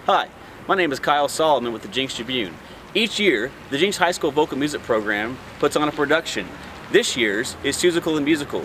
Hi, my name is Kyle Solomon with the Jenks Tribune. Each year, the Jenks High School Vocal Music Program puts on a production. This year's is Seussical the Musical.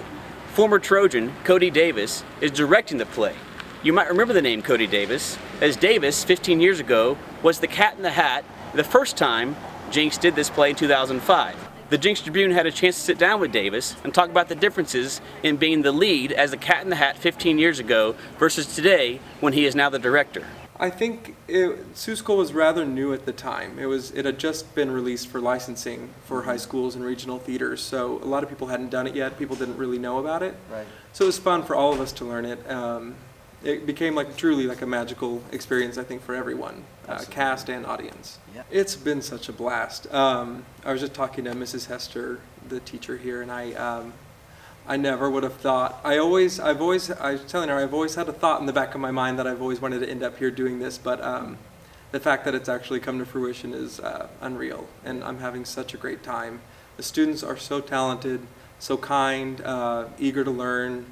Former Trojan, Cody Davis, is directing the play. You might remember the name Cody Davis, as Davis, 15 years ago, was the Cat in the Hat the first time Jenks did this play in 2005. The Jenks Tribune had a chance to sit down with Davis and talk about the differences in being the lead as the Cat in the Hat 15 years ago versus today when he is now the director. I think Seussical was rather new at the time. It had just been released for licensing for high schools and regional theaters, so a lot of people hadn't done it yet. People didn't really know about it. Right. So it was fun for all of us to learn it. It became truly a magical experience, I think, for everyone, cast and audience. Yeah. It's been such a blast. I was just talking to Mrs. Hester, the teacher here, and I never would have thought. I was telling her, I've always had a thought in the back of my mind that I've always wanted to end up here doing this, but the fact that it's actually come to fruition is unreal, and I'm having such a great time. The students are so talented, so kind, eager to learn,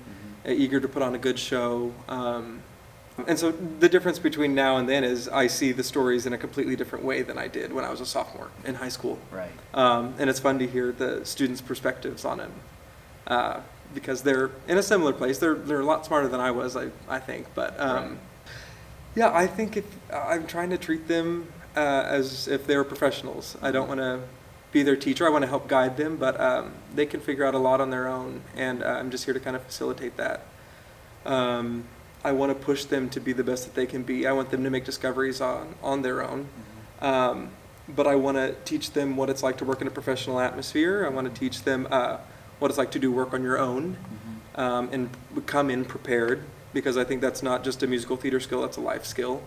eager to put on a good show. And so the difference between now and then is I see the stories in a completely different way than I did when I was a sophomore in high school. Right. And it's fun to hear the students' perspectives on it. Because they're in a similar place. They're a lot smarter than I was, I think. But right. Yeah, I think I'm trying to treat them as if they were professionals. I don't want to be their teacher. I want to help guide them, but they can figure out a lot on their own, and I'm just here to kind of facilitate that. I want to push them to be the best that they can be. I want them to make discoveries on their own. But I want to teach them what it's like to work in a professional atmosphere. I want to teach them what it's like to do work on your own, and come in prepared, because I think that's not just a musical theater skill, that's a life skill.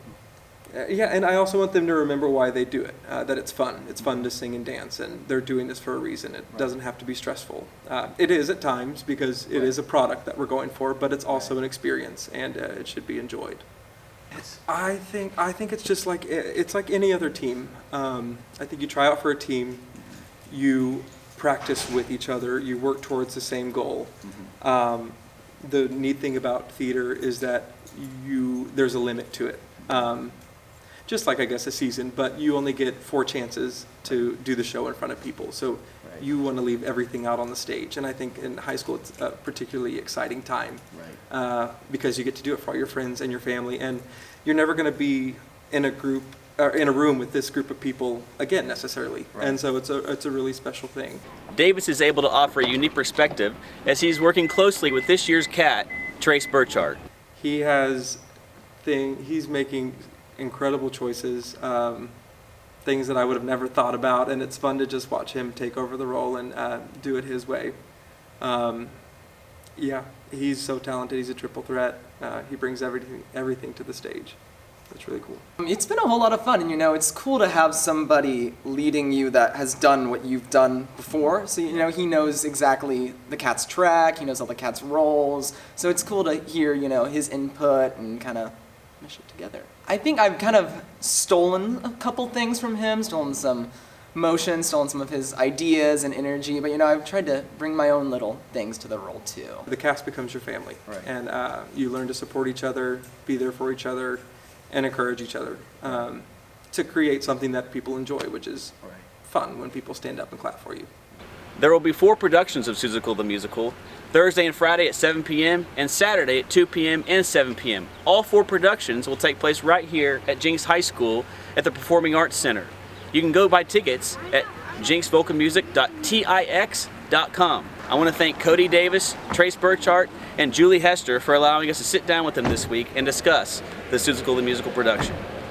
Yeah, and I also want them to remember why they do it, that it's fun. It's fun to sing and dance, and they're doing this for a reason. It doesn't have to be stressful. It is at times, because it is a product that we're going for, but it's also an experience, and it should be enjoyed. I think it's just like any other team. I think you try out for a team, you practice with each other, you work towards the same goal. The neat thing about theater is that there's a limit to it. Just like, I guess, a season, but you only get 4 chances to do the show in front of people. So you want to leave everything out on the stage. And I think in high school it's a particularly exciting time, because you get to do it for all your friends and your family. And you're never going to be in a group or in a room with this group of people again necessarily. And so it's a really special thing. Davis is able to offer a unique perspective as he's working closely with this year's cat, Trace Burchard. He's making incredible choices, things that I would have never thought about, and it's fun to just watch him take over the role and do it his way. Yeah, he's so talented. He's a triple threat. He brings everything to the stage. It's really cool. It's been a whole lot of fun, and it's cool to have somebody leading you that has done what you've done before. So he knows exactly the cat's track, he knows all the cat's roles. So it's cool to hear his input and kind of mesh it together. I think I've kind of stolen a couple things from him, stolen some motion, stolen some of his ideas and energy, but I've tried to bring my own little things to the role too. The cast becomes your family, and you learn to support each other, be there for each other, and encourage each other to create something that people enjoy, which is fun when people stand up and clap for you. There will be 4 productions of Seussical the Musical, Thursday and Friday at 7 p.m. and Saturday at 2 p.m. and 7 p.m. All 4 productions will take place right here at Jenks High School at the Performing Arts Center. You can go buy tickets at jenksvocalmusic.tix.com. I want to thank Cody Davis, Trace Burchard, and Julie Hester for allowing us to sit down with them this week and discuss the Seussical the Musical production.